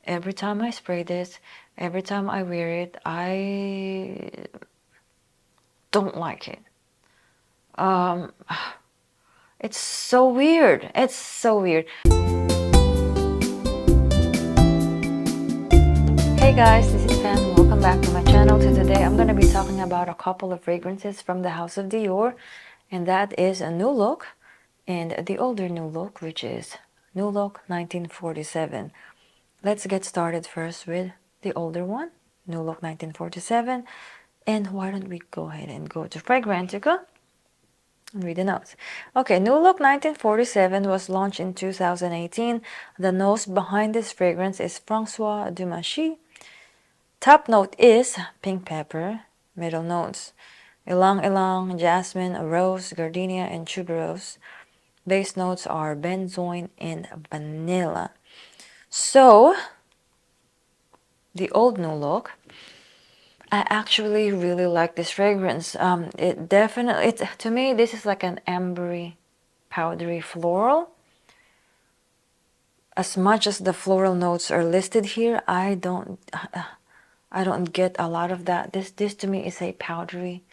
Every time I spray this, every time I wear it, I don't like it. Um, it's so weird. It's so weird. Hey guys, this is Pam. Welcome back to my channel. Today I'm going to be talking about a couple of fragrances from the house of Dior, and that is a new look and the older new look, which is New Look 1947. Let's get started first with the older one, New Look 1947. And why don't we go ahead and go to Fragrantica and read the notes. Okay, New Look 1947 was launched in 2018. The nose behind this fragrance is Francois Dumacy. Top note is pink pepper. Middle notes: ylang ylang, jasmine, rose, gardenia, and tuberose. Base notes are benzoin and vanilla. So, the old New Look, I actually really like this fragrance. To me, this is like an ambery, powdery floral. As much as the floral notes are listed here, I don't get a lot of that. This to me is a powdery.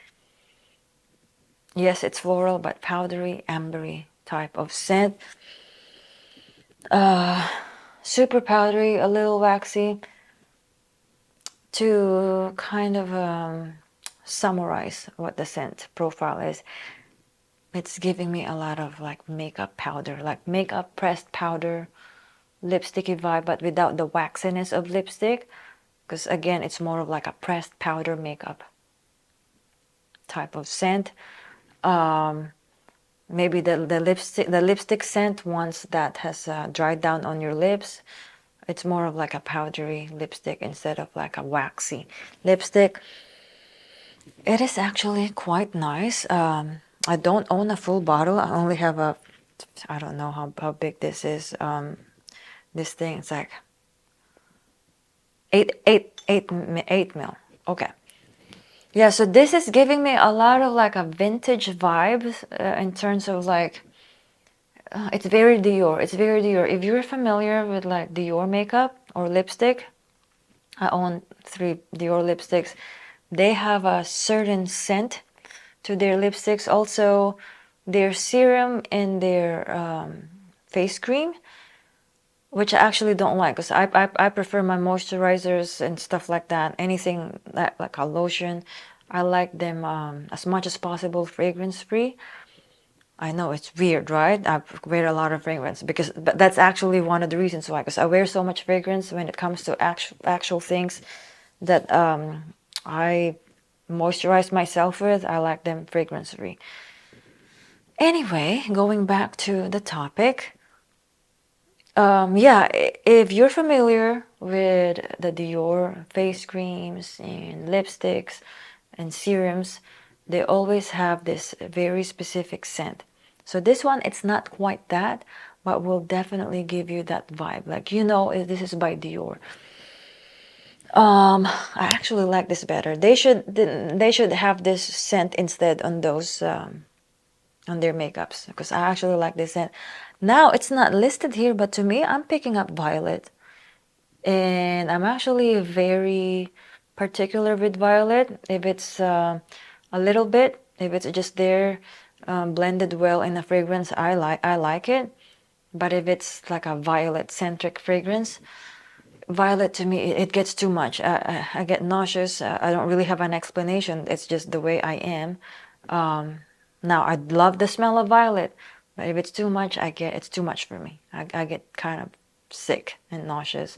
Yes, it's floral, but powdery, ambery type of scent. Super powdery, a little waxy. To kind of summarize what the scent profile is, it's giving me a lot of like makeup powder, like makeup pressed powder, lipsticky vibe, but without the waxiness of lipstick. Because again, it's more of like a pressed powder makeup type of scent. Maybe the lipstick scent, once that has dried down on your lips, it's more of like a powdery lipstick instead of like a waxy lipstick. It is actually quite nice. I don't own a full bottle. I only have I don't know how big this is. This thing, it's like 8 mil. Okay. Yeah, so this is giving me a lot of like a vintage vibes in terms of like, it's very Dior. It's very Dior. If you're familiar with like Dior makeup or lipstick, I own 3 Dior lipsticks. They have a certain scent to their lipsticks. Also, their serum and their face cream, which I actually don't like, because I prefer my moisturizers and stuff like that. Anything like a lotion, I like them as much as possible fragrance free. I know it's weird, right? I wear a lot of fragrance but that's actually one of the reasons why. Because I wear so much fragrance when it comes to actual things that I moisturize myself with. I like them fragrance free. Anyway, going back to the topic. Yeah, if you're familiar with the Dior face creams and lipsticks and serums, they always have this very specific scent. So this one, it's not quite that, but will definitely give you that vibe. Like, this is by Dior. I actually like this better. They should have this scent instead on those on their makeups, because I actually like this scent. Now it's not listed here, but to me, I'm picking up violet, and I'm actually very particular with violet. If it's a little bit, if it's just there, blended well in a fragrance, I like it. But if it's like a violet centric fragrance, violet to me, it gets too much. I get nauseous. I don't really have an explanation. It's just the way I am. Now I love the smell of violet, but if it's too much, it's too much for me. I get kind of sick and nauseous.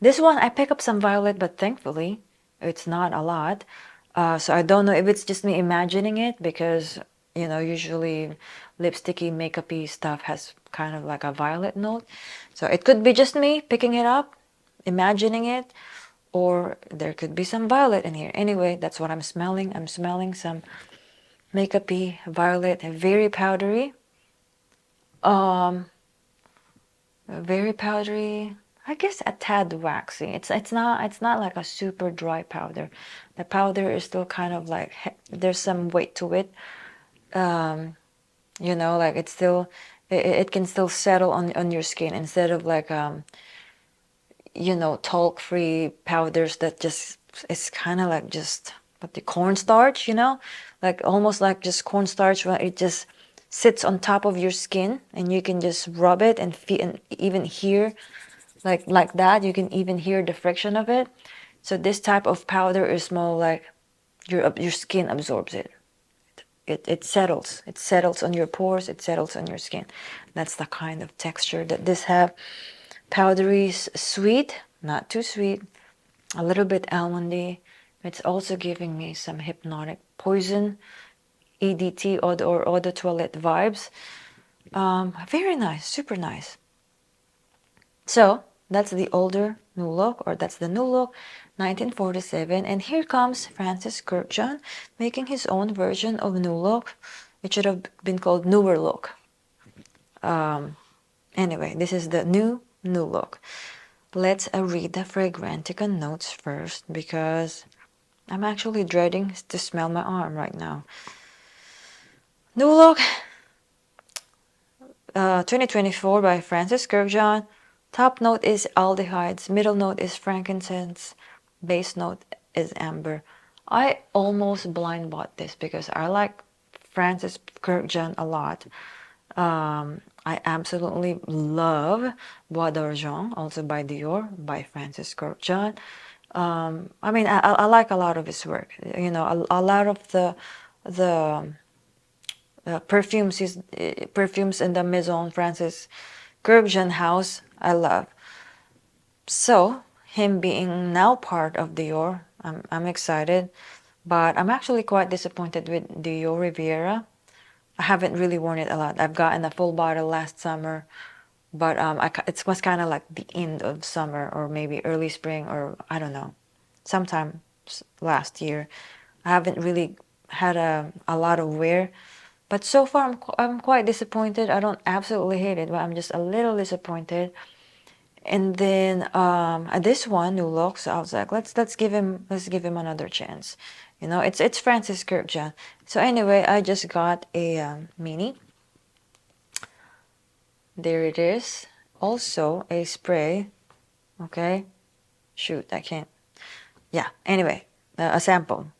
This one, I pick up some violet, but thankfully it's not a lot. So I don't know if it's just me imagining it, because usually lipsticky, makeupy stuff has kind of like a violet note. So it could be just me picking it up, imagining it, or there could be some violet in here. Anyway, that's what I'm smelling. I'm smelling some makeupy violet, very powdery. Very powdery. I guess a tad waxy. It's not like a super dry powder. The powder is still kind of like, there's some weight to it. Like it can still settle on your skin, instead of like talc-free powders that just, it's kind of like just what the cornstarch, like almost like just cornstarch, where it just sits on top of your skin and you can just rub it and feel and even hear like that. You can even hear the friction of it. So this type of powder is more like your skin absorbs it. It settles. It settles on your pores. It settles on your skin. That's the kind of texture that this have. Powdery, sweet, not too sweet, a little bit almondy. It's also giving me some hypnotic poison, EDT, or eau de toilette vibes. Very nice, super nice. So that's the older new look, or that's the new look, 1947. And here comes Francis Kirkjohn making his own version of new look. It should have been called newer look. Anyway, this is the new look. Let's read the Fragrantica notes first, because I'm actually dreading to smell my arm right now. New look, 2024 by Francis Kirkjohn. Top note is aldehydes, middle note is frankincense, base note is amber. I almost blind bought this because I like Francis Kirkjohn a lot. I absolutely love Bois d'Argent, also by Dior, by Francis Kirkjohn. I mean, I like a lot of his work. A lot of the perfumes, perfumes in the Maison Francis Kirkjohn house, I love. So him being now part of Dior, I'm excited, but I'm actually quite disappointed with Dior Riviera. I haven't really worn it a lot. I've gotten a full bottle last summer, but it was kind of like the end of summer, or maybe early spring, or I don't know, sometime last year. I haven't really had a lot of wear, but so far I'm quite disappointed. I don't absolutely hate it, but I'm just a little disappointed. And then this one, new look, so I was like, let's give him another chance. It's Francis Kirkjohn. So anyway, I just got a mini. There it is. Also a spray. Okay. Shoot, I can't. Yeah. Anyway, a sample.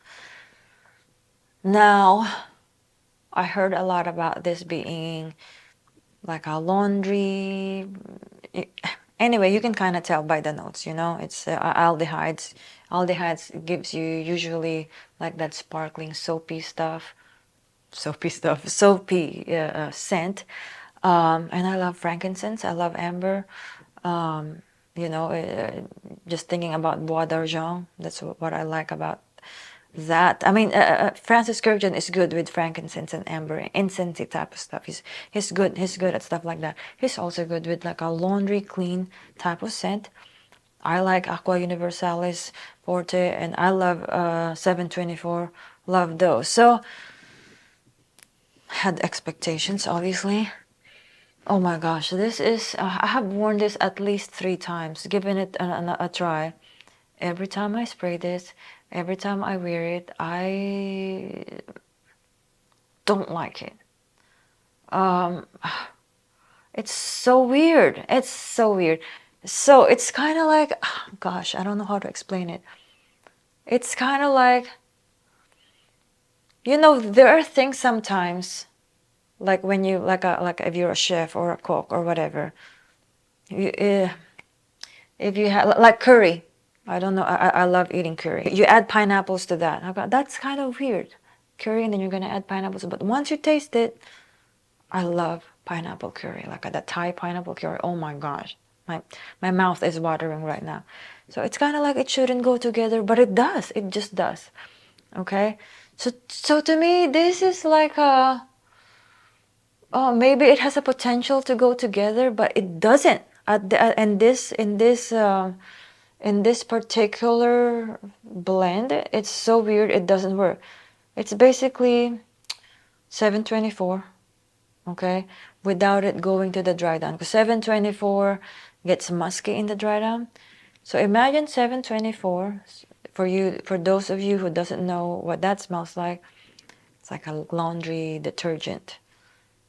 Now, I heard a lot about this being like a laundry. Anyway, you can kind of tell by the notes, it's aldehydes. Aldehydes gives you usually like that sparkling soapy scent. And I love frankincense. I love amber. Um, just thinking about Bois d'Argent, that's what I like about that. I mean, Francis Kirkjohn is good with frankincense and amber, incensey type of stuff. He's good. He's good at stuff like that. He's also good with like a laundry clean type of scent. I like Aqua Universalis Forte, and I love 724. Love those. So had expectations, obviously. Oh my gosh, this is. I have worn this at least 3 times, given it a try. Every time I spray this, every time I wear it, I don't like it. It's so weird. It's so weird. So it's kind of like, gosh, I don't know how to explain it. It's kind of like, there are things sometimes, like when you like if you're a chef or a cook or whatever, you, if you have like curry. I don't know. I love eating curry. You add pineapples to that. That's kind of weird. Curry, and then you're gonna add pineapples. But once you taste it, I love pineapple curry. Like the Thai pineapple curry. Oh my gosh, my mouth is watering right now. So it's kind of like it shouldn't go together, but it does. It just does. Okay. So to me, this is like a. Oh, maybe it has a potential to go together, but it doesn't. In this particular blend, it's so weird. It doesn't work. It's basically 724, okay, without it going to the dry down. Because 724 gets musky in the dry down. So imagine 724 for those of you who doesn't know what that smells like. It's like a laundry detergent.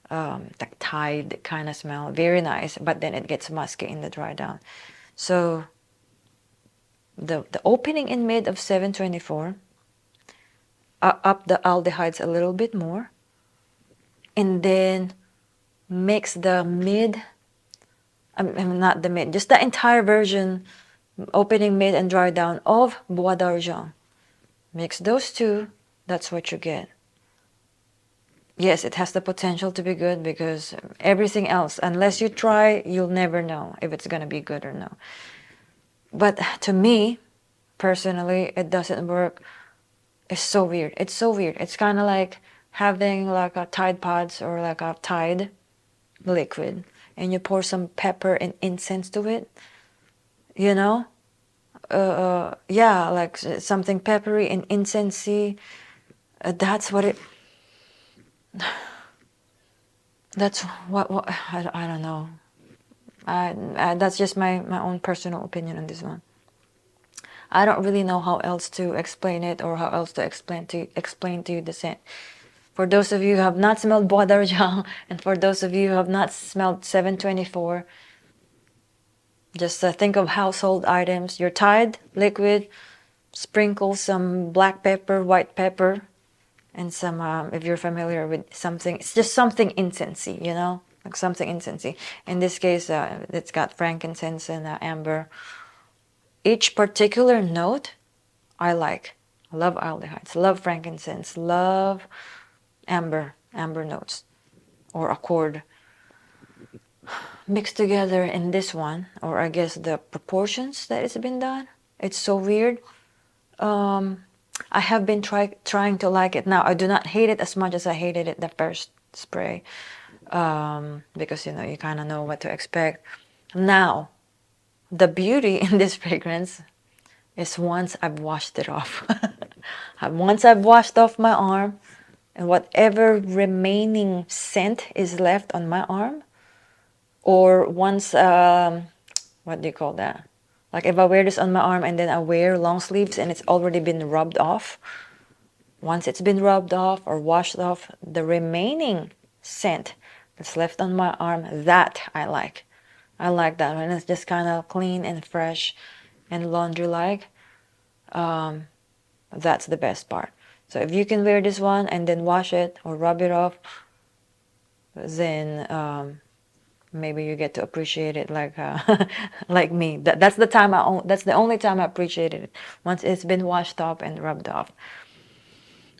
Like Tide kind of smell, very nice, but then it gets musky in the dry down. So the opening in mid of 724, up the aldehydes a little bit more, and then mix the mid, not the mid, just the entire version, opening mid and dry down of Bois d'Argent. Mix those two, that's what you get. Yes, it has the potential to be good because everything else, unless you try, you'll never know if it's going to be good or no. But to me, personally, it doesn't work. It's so weird. It's so weird. It's kind of like having like a Tide Pods or like a Tide liquid and you pour some pepper and incense to it, you know? Yeah, like something peppery and incensey. That's what it. That's what I don't know. That's just my own personal opinion on this one. I don't really know how else to explain it or how else to explain to you the scent. For those of you who have not smelled Bois d'Argent and for those of you who have not smelled 724, just think of household items. Your Tide liquid, sprinkle some black pepper, white pepper, and some, if you're familiar with something, it's just something incensey, you know, like something incensey. In this case, it's got frankincense and amber. Each particular note I like. I love aldehydes, love frankincense, love amber notes or accord. Mixed together in this one, or I guess the proportions that it's been done, it's so weird. I have been trying to like it. Now I do not hate it as much as I hated it the first spray, because you know you kind of know what to expect. Now the beauty in this fragrance is once I've washed it off. Once I've washed off my arm, and whatever remaining scent is left on my arm, or once, what do you call that? Like if I wear this on my arm and then I wear long sleeves and it's already been rubbed off, once it's been rubbed off or washed off, the remaining scent that's left on my arm, that I like. I like that when it's just kind of clean and fresh and laundry-like. That's the best part. So if you can wear this one and then wash it or rub it off, then maybe you get to appreciate it like like me. That's the time that's the only time I appreciated it, once it's been washed off and rubbed off.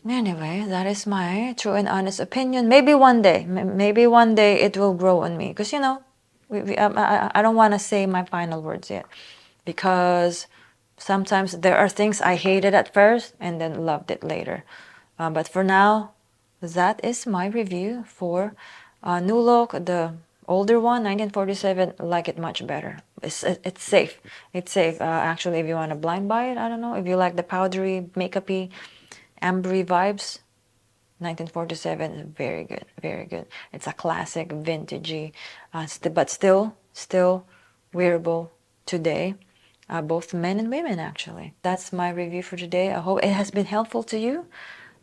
Anyway, that is my true and honest opinion. Maybe one day, maybe one day it will grow on me, because you know, I don't want to say my final words yet, because sometimes there are things I hated at first and then loved it later. But for now, that is my review for New Look, the older one, 1947. Like it much better. It's safe. It's safe. Actually, if you want to blind buy it, I don't know. If you like the powdery, makeupy, ambery vibes, 1947 is very good, very good. It's a classic, vintagey, but still wearable today. Both men and women, actually. That's my review for today. I hope it has been helpful to you.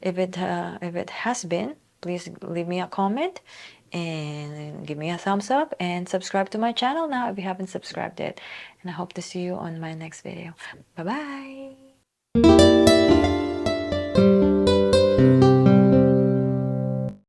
If it has been, please leave me a comment and give me a thumbs up and subscribe to my channel now if you haven't subscribed yet. And I hope to see you on my next video. Bye bye.